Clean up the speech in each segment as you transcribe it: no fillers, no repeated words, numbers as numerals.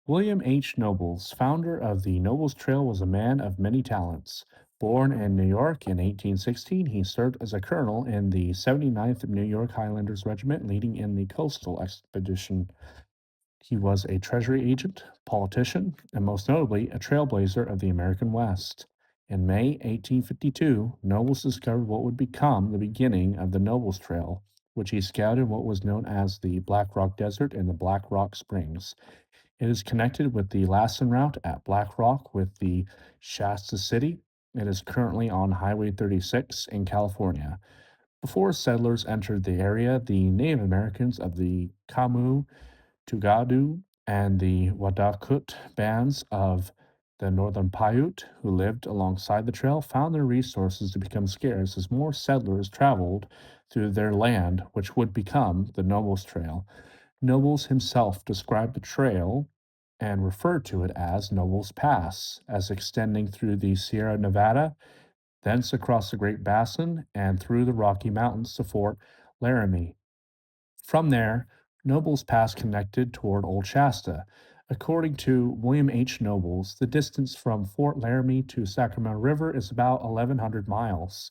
William H. Nobles, founder of the Nobles Trail, was a man of many talents. Born in New York in 1816, he served as a colonel in the 79th New York Highlanders Regiment, leading in the coastal expedition. He was a treasury agent, politician, and most notably, a trailblazer of the American West. In May 1852, Nobles discovered what would become the beginning of the Nobles Trail, which he scouted what was known as the Black Rock Desert and the Black Rock Springs. It is connected with the Lassen Route at Black Rock with the Shasta City. It is currently on Highway 36 in California. Before settlers entered the area, the Native Americans of the Kammu Tukadu and the Waduhkut bands of the Northern Palute, who lived alongside the trail, found their resources to become scarce as more settlers traveled through their land, which would become the Nobles Trail. Nobles himself described the trail and referred to it as Nobles Pass, as extending through the Sierra Nevada, thence across the Great Basin, and through the Rocky Mountains to Fort Laramie. From there, Nobles Pass connected toward Old Shasta. According to William H. Nobles, the distance from Fort Laramie to Sacramento River is about 1,100 miles.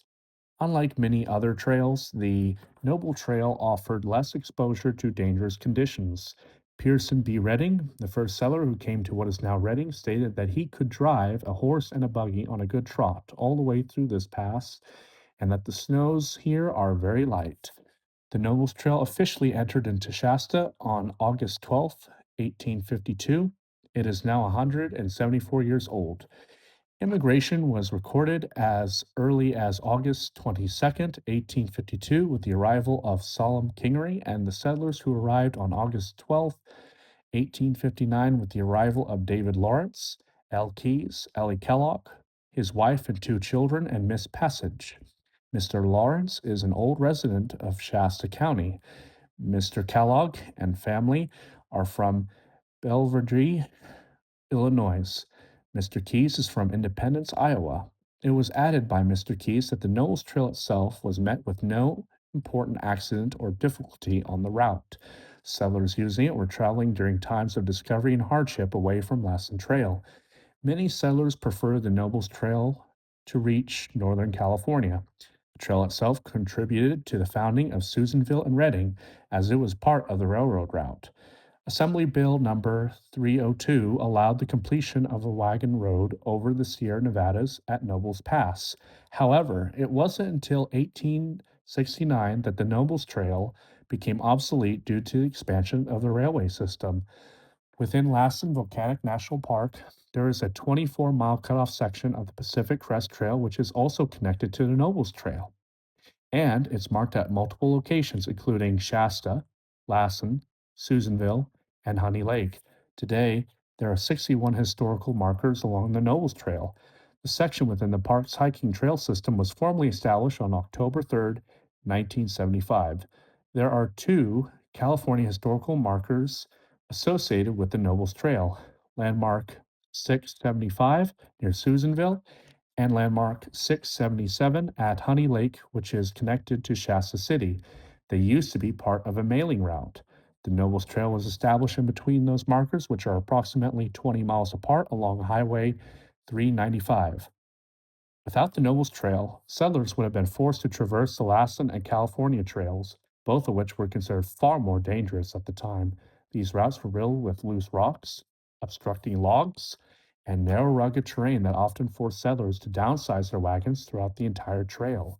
Unlike many other trails, the Noble Trail offered less exposure to dangerous conditions. Pierson B. Redding, the first settler who came to what is now Redding, stated that he could drive a horse and a buggy on a good trot all the way through this pass, and that the snows here are very light. The Nobles Trail officially entered into Shasta on August 12th, 1852. It is now 174 years old. Immigration was recorded as early as August 22nd, 1852, with the arrival of Solomon Kingery, and the settlers who arrived on August 12th, 1859, with the arrival of David Lawrence, L. Keyes, Ellie Kellogg, his wife and two children, and Miss Passage. Mr. Lawrence is an old resident of Shasta County. Mr. Kellogg and family are from Belvedere, Illinois. Mr. Keyes is from Independence, Iowa. It was added by Mr. Keyes that the Knowles Trail itself was met with no important accident or difficulty on the route. Settlers using it were traveling during times of discovery and hardship away from Lassen Trail. Many settlers prefer the Nobles Trail to reach Northern California. The trail itself contributed to the founding of Susanville and Redding, as it was part of the railroad route. Assembly Bill number 302 allowed the completion of a wagon road over the Sierra Nevadas at Nobles Pass. However, it wasn't until 1869 that the Nobles Trail became obsolete due to the expansion of the railway system. Within Lassen Volcanic National Park, there is a 24-mile cutoff section of the Pacific Crest Trail, which is also connected to the Nobles Trail, and it's marked at multiple locations, including Shasta, Lassen, Susanville, and Honey Lake. Today, there are 61 historical markers along the Nobles Trail. The section within the park's hiking trail system was formally established on October 3rd, 1975. There are two California historical markers associated with the Nobles Trail: Landmark 675 near Susanville and Landmark 677 at Honey Lake, which is connected to Shasta City. They used to be part of a mailing route. The Nobles Trail was established in between those markers, which are approximately 20 miles apart along Highway 395. Without the Nobles Trail, settlers would have been forced to traverse the Lassen and California trails, both of which were considered far more dangerous at the time. These routes were riddled with loose rocks, obstructing logs, and narrow, rugged terrain that often forced settlers to downsize their wagons throughout the entire trail.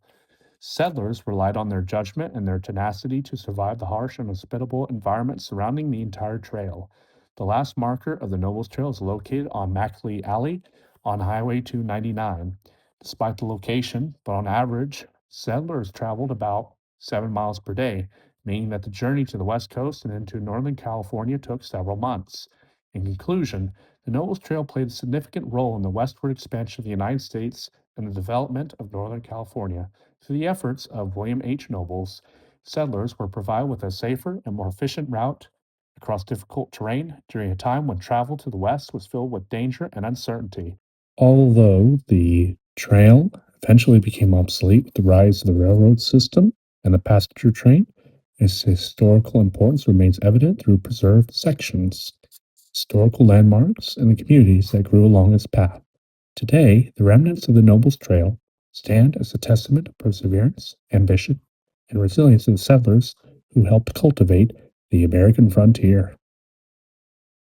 Settlers relied on their judgment and their tenacity to survive the harsh and hospitable environment surrounding the entire trail. The last marker of the Nobles Trail is located on Mackley Alley on Highway 299. Despite the location, but on average, settlers traveled about 7 miles per day, meaning that the journey to the West Coast and into Northern California took several months. In conclusion, the Nobles Trail played a significant role in the westward expansion of the United States and the development of Northern California. Through the efforts of William H. Nobles, settlers were provided with a safer and more efficient route across difficult terrain during a time when travel to the west was filled with danger and uncertainty. Although the trail eventually became obsolete with the rise of the railroad system and the passenger train, its historical importance remains evident through preserved sections. historical landmarks, and the communities that grew along its path. Today, the remnants of the Nobles Trail stand as a testament to perseverance, ambition, and resilience of the settlers who helped cultivate the American frontier.